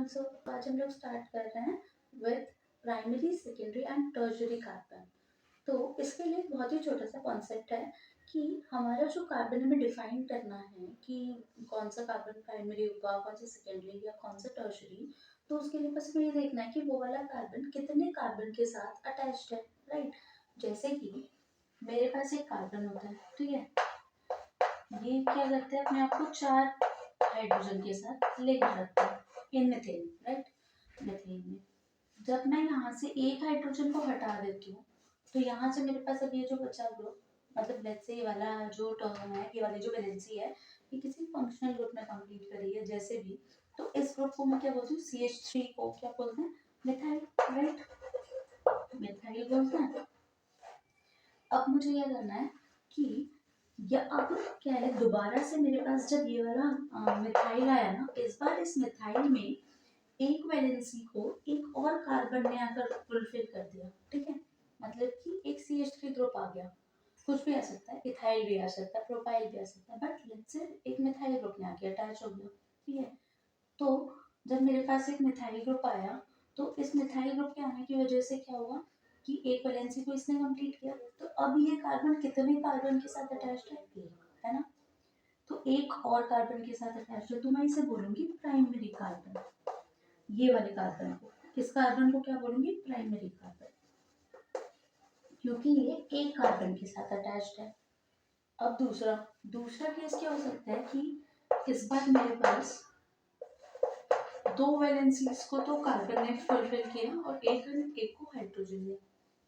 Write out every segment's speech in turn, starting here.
Everyone, सो आज हम लोग स्टार्ट कर रहे हैं with primary, secondary and tertiary carbon. तो इसके लिए बहुत ही छोटा सा कॉन्सेप्ट है कि हमारा जो कार्बन हमें डिफाइन करना है कि कौन सा कार्बन प्राइमरी होगा, कौन सा सेकेंडरी या कौन सा टर्शियरी। तो उसके लिए बस हमें ये देखना है कि वो वाला कार्बन कितने कार्बन के साथ अटैच्ड है, राइट। जैसे कि मेरे पास एक कार्बन होता है, ठीक है, ये क्या करते हैं, अपने आप को 4 हाइड्रोजन के साथ लेकर रखते हैं इन मीथेन, राइट। मीथेन में जब मैं यहाँ से एक हाइड्रोजन को हटा देती हूँ तो यहाँ से मेरे पास अब ये जो बचा ग्रुप, मतलब लेट्स से ये वाला जो टर्म है, ये वाली जो वैलेंसी है, ये किसी फंक्शनल ग्रुप में कंप्लीट कर रही है जैसे भी। तो इस ग्रुप को मैं क्या बोलती हूँ, CH3 को क्या बोलते हैं, मिथाइल, राइट, मिथाइल बोलते हैं। अब मुझे यह करना है कि या अब क्या है, दोबारा से मेरे पास जब ये वाला मिथाइल आया ना, इस बार इस मिथाइल में एक वैलेंसी को एक और कार्बन ने आकर फुलफिल कर दिया, ठीक है। मतलब कि एक CH3 ग्रुप आ गया, कुछ भी आ सकता है, इथाइल भी आ सकता है, प्रोपाइल भी आ सकता है, बट लेट्स से एक मिथाइल ग्रुप ने आके अटैच हो गया, ठीक है। तो जब मेरे पास एक मिथाइल ग्रुप आया तो इस मिथाइल ग्रुप के आने की वजह से क्या हुआ कि एक वैलेंसी को इसने कंप्लीट किया। तो अब ये कार्बन कितने कार्बन के साथ अटैच्ड है, एक, है ना। तो एक और कार्बन के साथ अटैच्ड है, तो मैं इसे बोलूंगी प्राइमरी कार्बन। ये वाले कार्बन को, इस कार्बन को क्या बोलूंगी, प्राइमरी कार्बन, क्योंकि ये एक कार्बन के साथ अटैच्ड है। अब दूसरा दूसरा केस क्या हो सकता है कि इस बार मेरे पास दो वैलेंसीज को तो कार्बन ने फुलफिल किया और एक को हाइड्रोजन ने,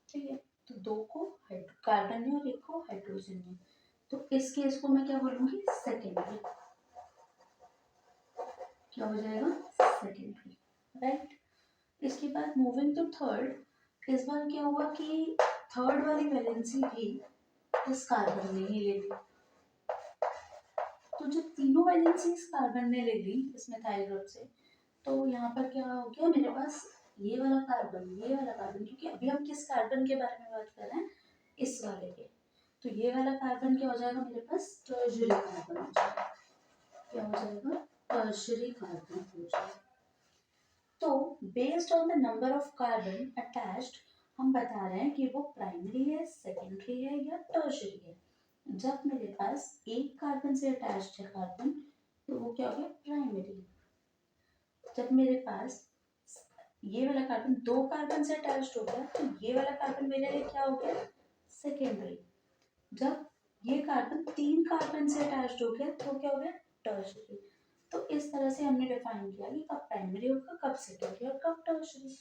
ठीक है। तो दो को कार्बन ने और एक को हाइड्रोजन ने, तो इस केस को मैं क्या बोलूंगी, सेकेंडरी। क्या हो जाएगा, सेकेंडरी, राइट। इसके बाद मूविंग टू थर्ड, इस बार क्या हुआ कि थर्ड वाली वैलेंसी भी इस कार्बन ने ही ले ली। तो जब तीनों वैलेंसी इस कार्बन ने ले ली इस मिथाइल ग्रुप से, तो यहाँ पर क्या हो गया, मेरे पास ये वाला कार्बन, ये वाला कार्बन, क्योंकि अभी हम किस कार्बन के बारे में बात कर रहे हैं, इस वाले के। तो ये वाला कार्बन क्या हो जाएगा, मेरे पास टर्शियरी कार्बन हो जाएगा। क्या हो जाएगा, टर्शियरी कार्बन हो जाएगा। तो based on the number of carbon attached हम बता रहे हैं कि वो प्राइमरी है, सेकेंडरी है या टर्शियरी है। जब मेरे पास एक कार्बन से अटैच्ड है कार्बन, तो वो क्या हो गया, प्राइमरी। जब मेरे पास ये वाला कार्बन दो कार्बन से अटैच्ड हो गया, तो ये वाला कार्बन मेरे लिए क्या हो गया, सेकेंडरी। जब ये कार्बन तीन कार्बन से अटैच्ड हो गया तो क्या हो गया, टर्शियरी। तो इस तरह से हमने डिफाइन किया कि कब प्राइमरी होगा, कब सेकेंडरी और कब टर्शियरी।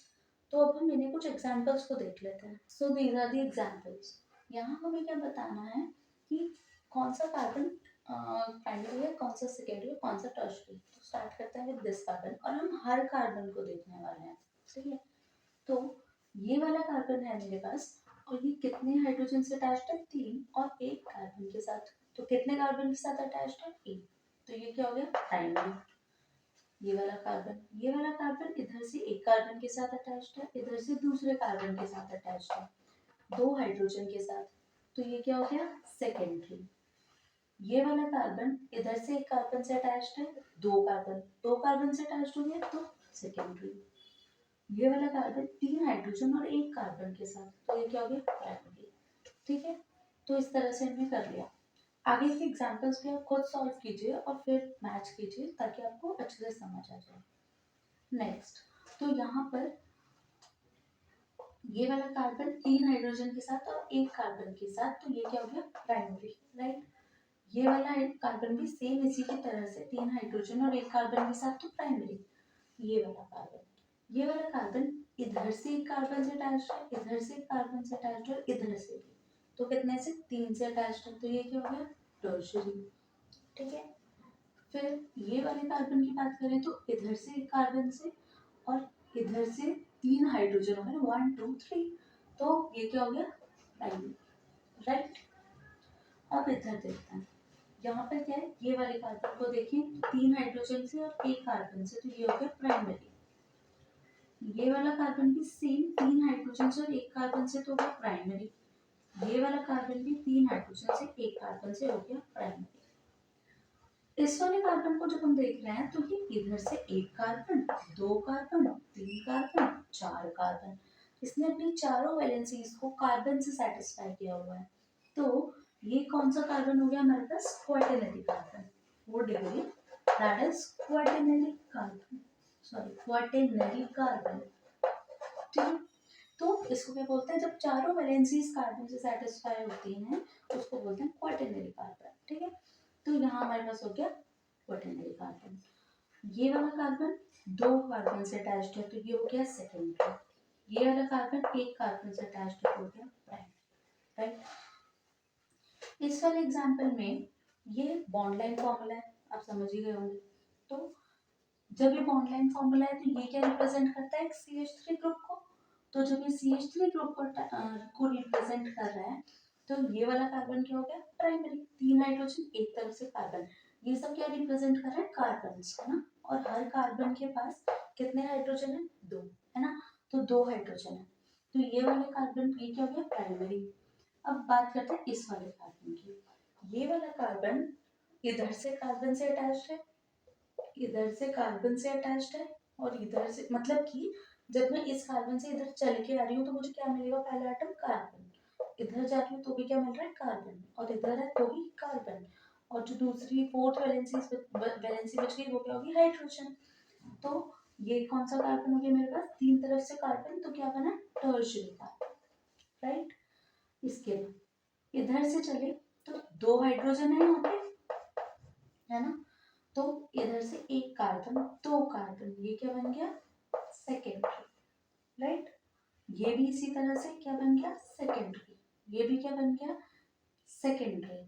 तो अब हम इन्हें कुछ एग्जांपल्स को देख लेते हैं। So these are the examples. यहाँ हमें क्या बताना है कि कौन सा कार्बन प्राइमरी है, कौन सा सेकेंडरी है, कौन सा टर्शियरी। तो स्टार्ट करते हैं विद दिस कार्बन और हम हर कार्बन को देखने वाले हैं, ठीक है। तो ये वाला कार्बन है मेरे पास और ये कितने हाइड्रोजन से अटैच्ड है, 3, और एक कार्बन के साथ। तो कितने कार्बन के साथ अटैच्ड है, 1। तो ये क्या हो गया, प्राइमरी। ये वाला कार्बन इधर से एक कार्बन के साथ अटैच्ड है, इधर से दूसरे कार्बन के साथ अटैच्ड है, 2 हाइड्रोजन के साथ। तो ये क्या हो गया, सेकेंडरी। ये वाला कार्बन इधर से एक कार्बन से अटैच्ड है, दो कार्बन से अटैच्ड हो गया, तो सेकेंडरी। ये वाला कार्बन 3 हाइड्रोजन और एक कार्बन के साथ, तो ये क्या हो गया, प्राइमरी, ठीक है। तो इस तरह से हमने कर लिया। आगे के एग्जांपल्स भी आप खुद सॉल्व कीजिए और फिर मैच कीजिए ताकि आपको अच्छे से समझ आ जाए। नेक्स्ट, तो यहाँ पर ये वाला कार्बन 3 हाइड्रोजन के साथ और एक कार्बन के साथ, तो ये क्या हो गया, प्राइमरी, राइट। ये वाला कार्बन भी सेम इसी की तरह से 3 हाइड्रोजन और एक कार्बन के साथ, तो प्राइमरी। ये वाला कार्बन इधर से एक कार्बन से अटैच्ड है, इधर से एक कार्बन से अटैच्ड है और इधर से भी, तो कितने से, 3 से अटैच्ड है, तो ये क्या हो गया, टर्शियरी, ठीक है। फिर ये वाले कार्बन की बात करें तो इधर से एक कार्बन से और इधर से 3 हाइड्रोजन हो गए, 1 2 3, तो ये क्या हो गया, प्राइमरी, राइट। अब इधर देखते हैं, यहाँ पर क्या है, ये वाले कार्बन को देखें, 3 हाइड्रोजन से और एक कार्बन से, तो ये हो गया प्राइमरी। ये वाला कार्बन भी सेम 3 हाइड्रोजन से और एक कार्बन से, तो हो गया प्राइमरी। ये वाला कार्बन भी 3 हाइड्रोजन से एक कार्बन से हो गया प्राइमरी। इस वाले कार्बन को जब हम देख रहे हैं तो ये इधर से एक कार्बन, दो कार्बन, तीन कार्बन, चार कार्बन, इसने अपनी चारों वैलेंसीज को कार्बन से सेटिस्फाई किया हुआ है। तो ये कौन सा कार्बन हो गया हमारे पास? Quaternary carbon. 4 degree, that is quaternary carbon, sorry quaternary carbon. ठीक है, तो इसको क्या बोलते हैं? जब चारों वैलेंसीज कार्बन से सेटिस्फाई होती हैं उसको बोलते हैं क्वाटरनरी कार्बन। ठीक है, तो यहाँ हमारे पास हो गया क्वाटरनरी कार्बन। ये वाला कार्बन दो कार्बन से अटैच्ड है तो ये हो गया सेकेंडरी। ये वाला कार्बन एक कार्बन से अटैच्ड है तो हो गया प्राइमरी। राइट, इस वाले एग्जांपल में ये बॉन्ड लाइन फॉर्मूला है, आप समझ ही गए होंगे। तो जब ये बॉन्ड लाइन फॉर्मूला है तो ये क्या रिप्रेजेंट करता है? एक CH3 ग्रुप को। तो जब ये CH3 ग्रुप को रिप्रेजेंट कर रहा है तो ये वाला कार्बन क्या हो गया? प्राइमरी। तीन हाइड्रोजन, एक तरफ से कार्बन, ये सब क्या रिप्रेजेंट कर रहा है? कार्बन, है ना। और हर कार्बन के पास कितने हाइड्रोजन है? दो, है ना। तो दो हाइड्रोजन है तो ये वाले कार्बन ये क्या हो गया? प्राइमरी। अब बात करते हैं इस वाले कार्बन की। ये वाला कार्बन इधर से कार्बन से अटैच्ड है, इधर से कार्बन से अटैच्ड है, और इधर से, मतलब कि जब मैं इस कार्बन से इधर चल के आ रही हूँ तो मुझे क्या मिलेगा? पहला एटम कार्बन, इधर जा रही हूँ तो भी क्या मिल रहा है? कार्बन, और इधर है तो भी कार्बन, और जो दूसरी फोर्थ वैलेंसी बच गई वो क्या होगी? हाइड्रोजन। तो ये कौन सा कार्बन हो गया मेरे पास? तीन तरफ से कार्बन, तो क्या बना? Tertiary carbon. राइट, इसके बाद इधर से चले तो दो हाइड्रोजन है यहाँ पे, है ना। तो इधर से एक कार्बन, दो कार्बन, ये क्या बन गया? सेकेंडरी। राइट, ये भी इसी तरह से क्या बन गया? सेकेंडरी। ये भी क्या बन गया? सेकेंडरी।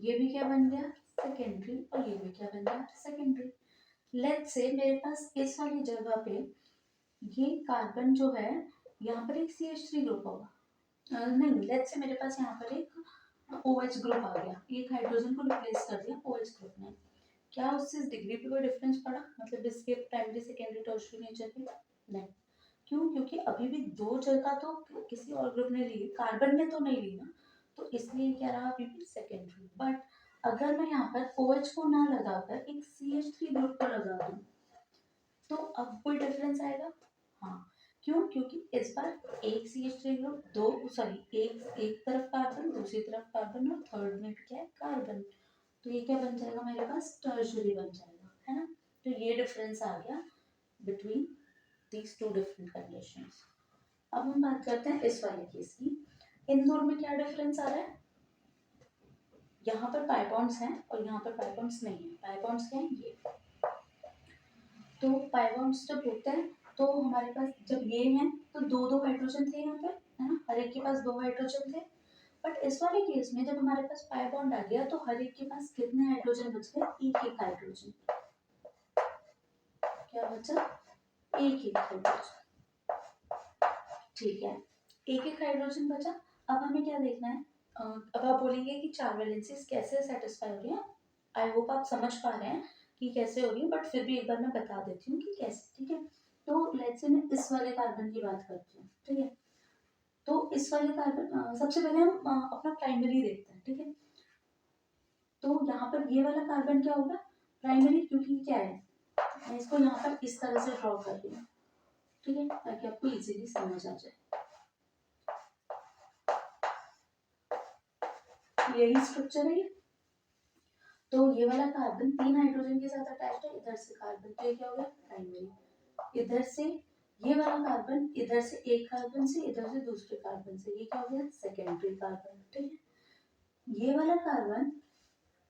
ये भी क्या बन गया? सेकेंडरी। और ये भी क्या बन गया? सेकेंडरी। लेट्स से मेरे पास इस वाली जगह पे ये कार्बन जो है यहाँ पर एक CH3 ग्रुप होगा, नहीं, लेट्स से मेरे पास यहाँ पर एक OH ग्रुप आ गया, एक हाइड्रोजन को रिप्लेस कर दिया OH ग्रुप ने। क्या उससे डिग्री पे कोई डिफरेंस पड़ा? मतलब इसके प्राइमरी सेकेंडरी टर्शियरी नेचर पे? नहीं। क्यों? क्योंकि अभी भी दो जगह तो किसी और ग्रुप ने ली, कार्बन ने तो नहीं ली ना, तो इसलिए क्या रहा? अभी भी सेकेंडरी। बट अगर मैं यहाँ पर OH को ना लगाकर एक CH3 ग्रुप को लगा दूं तो अब कोई डिफरेंस आएगा? हाँ। क्यों? क्योंकि इस बार एक CH3 ग्रुप, दो, सॉरी, एक एक तरफ कार्बन, दूसरी तरफ कार्बन, और थर्ड में भी क्या है? कार्बन। तो ये क्या बन जाएगा मेरे पास? टर्शियरी बन जाएगा, है ना। तो ये डिफरेंस आ गया between these two different conditions. अब हम बात करते हैं इस वाले केस की। इन दोनों में क्या डिफरेंस आ रहा है? यहाँ पर पाई बॉन्ड्स हैं और यहाँ पर पाई बॉन्ड्स नहीं है। पाई बॉन्ड्स क्या है? ये। तो पाई बॉन्ड्स जब होते हैं तो हमारे पास जब ये हैं तो दो दो हाइड्रोजन थे यहाँ पे, है ना, हर एक के पास दो हाइड्रोजन थे। बट इस वाले केस में जब हमारे पास पाई बॉन्ड आ गया तो हर एक के पास कितने हाइड्रोजन बच गए? एक एक हाइड्रोजन। क्या बचा? एक एक हाइड्रोजन। ठीक है, एक एक हाइड्रोजन बचा। अब हमें क्या देखना है? अब आप बोलेंगे कि चार वैलेंसीज कैसे सेटिस्फाई हो रही है। आई होप आप समझ पा रहे हैं कि कैसे हो रही है, बट फिर भी एक बार मैं बता देती हूँ कि कैसे। ठीक है, तो लेट्स से मैं इस वाले कार्बन की बात करती हूँ। ठीक है, तो इस वाले कार्बन, सबसे पहले हम अपना प्राइमरी देखते हैं। ठीक है, तो यहाँ पर ये वाला कार्बन क्या होगा? प्राइमरी, क्योंकि क्या है, मैं इसको यहाँ पर इस तरह से ड्रॉ कर रही हूँ। ठीक है, ताकि आपको इजीली समझ आ जाए। यही स्ट्रक्चर है। तो ये वाला कार्बन तीन हाइड्रोजन के साथ अटैच्ड है, इधर से कार्बन, तो ये क्या हो गया? प्राइमरी। इधर से ये वाला कार्बन, इधर से एक कार्बन से, इधर से दूसरे कार्बन से, ये क्या हो गया? Secondary carbon. ठीक है, ये वाला कार्बन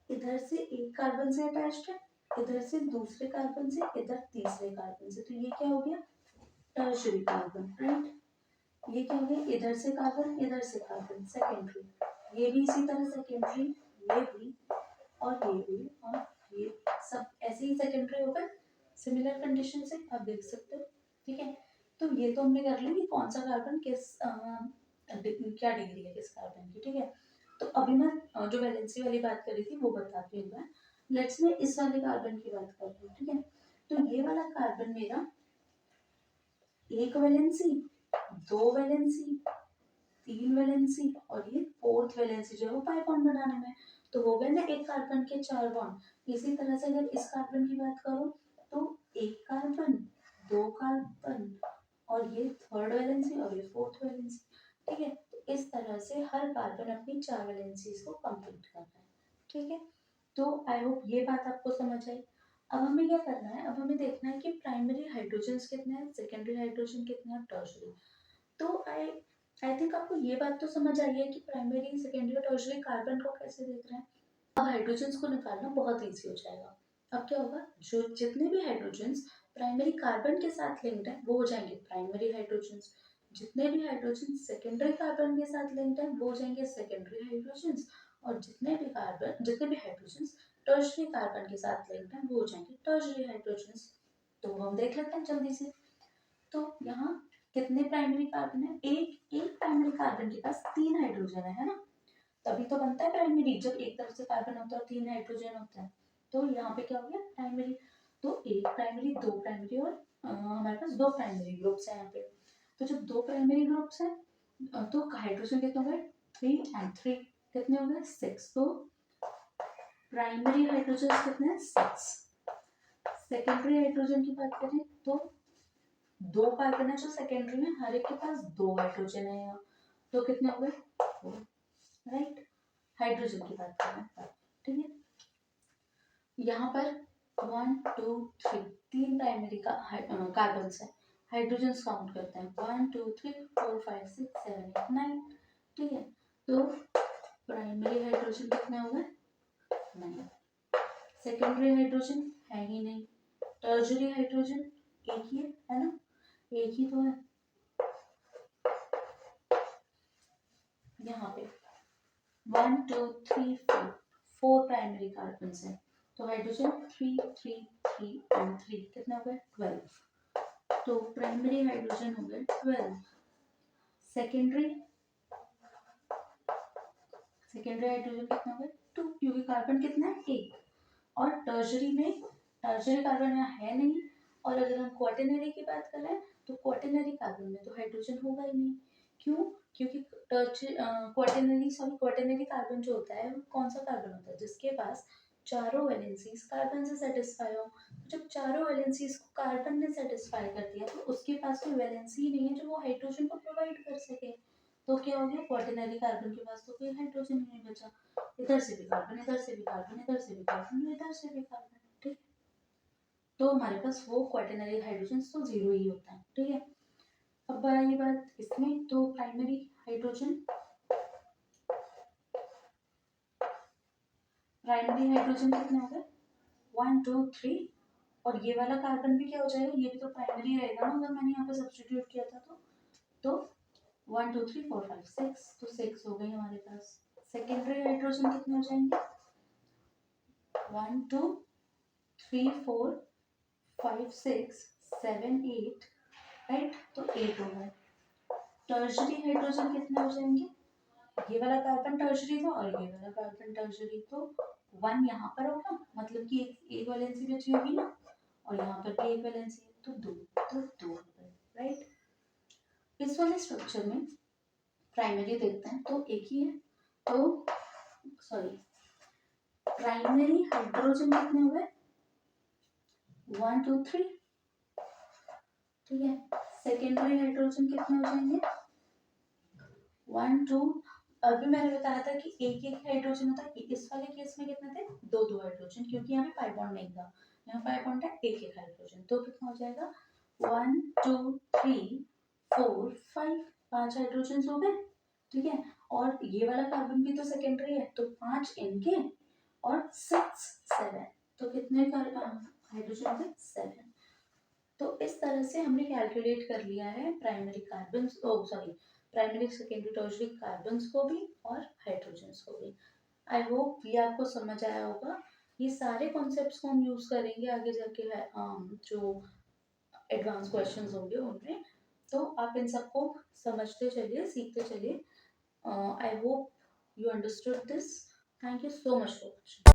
इधर से एक कार्बन से अटैच्ड है, इधर से दूसरे कार्बन से, इधर तीसरे कार्बन से, तो ये क्या हो गया? Tertiary carbon. राइट, ये क्या हो गया? इधर से कार्बन, इधर से कार्बन, सेकेंडरी। ये भी इसी तरह सेकेंडरी, ये भी, और ये भी, और ये सब ऐसे ही सेकेंडरी हो गए। सिमिलर कंडीशन से आप देख सकते हो। ठीक है, तो ये तो हमने कर ली कि कौन सा कार्बन किस क्या डिग्री है किस कार्बन की। ठीक है, तो अभी मैं जो वैलेंसी वाली बात करी थी वो बताती हूँ। मैं लेट्स में इस वाले कार्बन की बात करती हूँ। ठीक है, तो ये वाला कार्बन मेरा एक वैलेंसी, दो वैलेंसी, तीन वैलेंसी, और ये फोर्थ वैलेंसी जो है वो पाई बॉन्ड बनाने में। तो हो गया ना एक कार्बन के 4 बॉन्ड। इसी तरह से अगर इस कार्बन की बात करो तो एक कार्बन, दो कार्बन, और ये थर्ड वैलेंसी और ये फोर्थ वैलेंसी। ठीक है, तो इस तरह से हर कार्बन अपनी 4 वैलेंसीज को कंप्लीट कर रहा है। ठीक है, तो आई होप ये बात आपको समझ आई। अब हमें क्या करना है, अब हमें देखना है कि प्राइमरी हाइड्रोजन कितने हैं, सेकेंडरी हाइड्रोजन कितने हैं, टर्शरी। तो आई थिंक आपको ये बात तो समझ आई है कि प्राइमरी, सेकेंडरी और टर्शरी कार्बन को कैसे देख रहे हैं। अब हाइड्रोजन्स को निकालना बहुत ईजी हो जाएगा। अब क्या होगा, जो जितने भी हाइड्रोजन्स प्राइमरी कार्बन के साथ लिंक्ड है वो हो जाएंगे प्राइमरी हाइड्रोजन्स, जितने भी हाइड्रोजन सेकेंडरी कार्बन के साथ लिंक्ड है वो हो जाएंगे सेकेंडरी हाइड्रोजन्स, और जितने भी हाइड्रोजन्स टर्शरी कार्बन के साथ लिंक्ड है वो हो जाएंगे टर्शरी हाइड्रोजन्स। तो हम देख लेते हैं जल्दी से। तो यहाँ कितने प्राइमरी कार्बन है, एक एक प्राइमरी कार्बन के पास 3 हाइड्रोजन है ना, तभी तो बनता है प्राइमरी, जब एक तरफ से कार्बन होता है और 3 हाइड्रोजन होता है। तो यहाँ पे क्या हो गया प्राइमरी, तो एक प्राइमरी, दो प्राइमरी और हमारे पास 2 प्राइमरी ग्रुप्स हैं यहाँ पे। तो जब 2 प्राइमरी ग्रुप्स हैं तो हाइड्रोजन कितने हो गए, 3 एंड 3 कितने हो गए 6। तो प्राइमरी हाइड्रोजन कितने हैं 6। सेकेंडरी हाइड्रोजन की बात करें तो 2 कार्बन है जो सेकेंडरी में, हर एक के पास 2 हाइड्रोजन है यहाँ, तो कितने हो गए 4। राइट, हाइड्रोजन की बात कर रहे हैं। ठीक है, यहाँ पर 1 2 3 तीन प्राइमरी का कार्बन है, हाइड्रोजन काउंट करते हैं 1 2 3 4 5 6 7 8 9। ठीक है, तो प्राइमरी हाइड्रोजन कितने हो गए 9, सेकेंडरी हाइड्रोजन है ही नहीं, टर्शरी हाइड्रोजन एक ही है ना, एक ही तो है यहाँ पे 1 2 3 4 4 प्राइमरी कार्बन है, तो हाइड्रोजन 3 3 3 एंड 3 कितना हो गया 12। तो प्राइमरी हाइड्रोजन हो गए 12। सेकेंडरी हाइड्रोजन कितना हो गया 2, क्योंकि कार्बन कितना है एक, और टर्शरी कार्बन यहाँ है नहीं। और अगर हम क्वाटरनरी की बात कर रहे हैं तो क्वाटरनरी कार्बन में तो हाइड्रोजन होगा ही नहीं। क्यों, क्योंकि क्वाटरनरी कार्बन जो होता है वो कौन सा कार्बन होता है जिसके पास चारों वैलेंसीज कार्बन से सेटिस्फाई हो। जब चारों वैलेंसीज को कार्बन ने सेटिस्फाई कर दिया तो उसके पास कोई वैलेंसी ही नहीं है जो वो हाइड्रोजन को प्रोवाइड कर सके। तो क्या हो गया, क्वाटरनरी कार्बन के पास तो कोई हाइड्रोजन ही नहीं बचा, इधर से भी कार्बन, इधर से भी कार्बन, इधर से भी कार्बन, इधर से भी कार्बन। ठीक, तो हमारे पास वो क्वाटरनरी हाइड्रोजन तो जीरो ही होता है। ठीक है, अब ये बात इसमें, तो प्राइमरी हाइड्रोजन कितने हो गए 1 2 3, और ये वाला कार्बन भी क्या हो जाएगा, ये भी तो प्राइमरी रहेगा ना अगर मैंने यहाँ पे सब्स्टिट्यूट किया था तो 1 2 3 4 5 6, तो 6 हो गई हमारे पास। सेकेंडरी हाइड्रोजन कितने हो जाएंगे 1 2 3 4 5 6 7 8, राइट, तो 8 हो गए। टर्शरी हाइड्रोजन कितने हो जाएंगे, ये वाला कार्बन टर्शरी था और ये वाला कार्बन टर्शरी, तो 1 यहाँ पर होगा, मतलब कि एक वैलेंसी बची होगी ना, और यहाँ पर भी एक वैलेंसी है, तो 2, तो 2 हो गए। राइट, इस वाले स्ट्रक्चर में प्राइमरी देखते हैं तो एक ही है, तो सॉरी प्राइमरी हाइड्रोजन कितने हुए 1 2 3। ठीक है, सेकेंडरी हाइड्रोजन कितने हो जाएंगे 1 2, अभी मैंने बताया था कि एक एक हाइड्रोजन होता है, इस वाले केस में कितने थे 2 2 हाइड्रोजन, क्योंकि यहाँ पे पाई बॉन्ड नहीं था, यहाँ पाई बॉन्ड है एक एक हाइड्रोजन, तो कितना हो जाएगा 1 2 3 4 5, 5 हाइड्रोजन हो गए। ठीक है, और ये वाला कार्बन भी तो सेकेंडरी है, तो 5 इनके और 6 7, तो कितने हाइड्रोजन हो गए 7। तो इस तरह से हमने कैलकुलेट कर लिया है primary carbon, sorry primary secondary tertiary carbons को भी और हाइड्रोजन्स को भी। आई होप ये आपको समझ आया होगा। ये सारे कॉन्सेप्ट्स को हम यूज करेंगे आगे जाके जो एडवांस क्वेश्चंस होंगे उनमें, तो आप इन सबको समझते चलिए, सीखते चलिए। I hope you understood this. Thank you so much for watching.